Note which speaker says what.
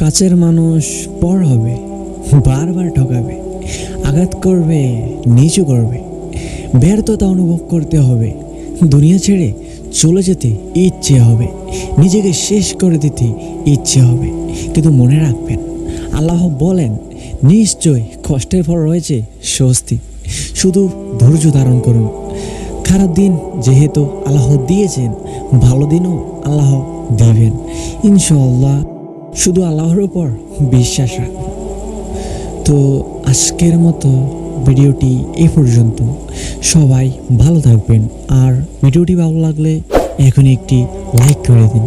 Speaker 1: কাছের মানুষ পর হবে, বারবার ঠকাবে, আঘাত করবে, নিচু করবে, ব্যর্থতা অনুভব করতে হবে, দুনিয়া ছেড়ে চলে যেতে ইচ্ছে হবে, নিজেকে শেষ করে দিতে ইচ্ছে হবে। কিন্তু মনে রাখবেন, আল্লাহ বলেন নিশ্চয় কষ্টের পর রয়েছে স্বস্তি, শুধু ধৈর্য ধারণ করুন। খারাপ দিন যেহেতু আল্লাহ দিয়েছেন, ভালো দিনও আল্লাহ দিবেন ইনশাআল্লাহ। শুধু আল্লাহর উপর বিশ্বাস রাখুন। তো আজকের মতো ভিডিওটি এই পর্যন্ত। সবাই ভালো থাকবেন, আর ভিডিওটি ভালো লাগলে এখন একটি লাইক করে দিন।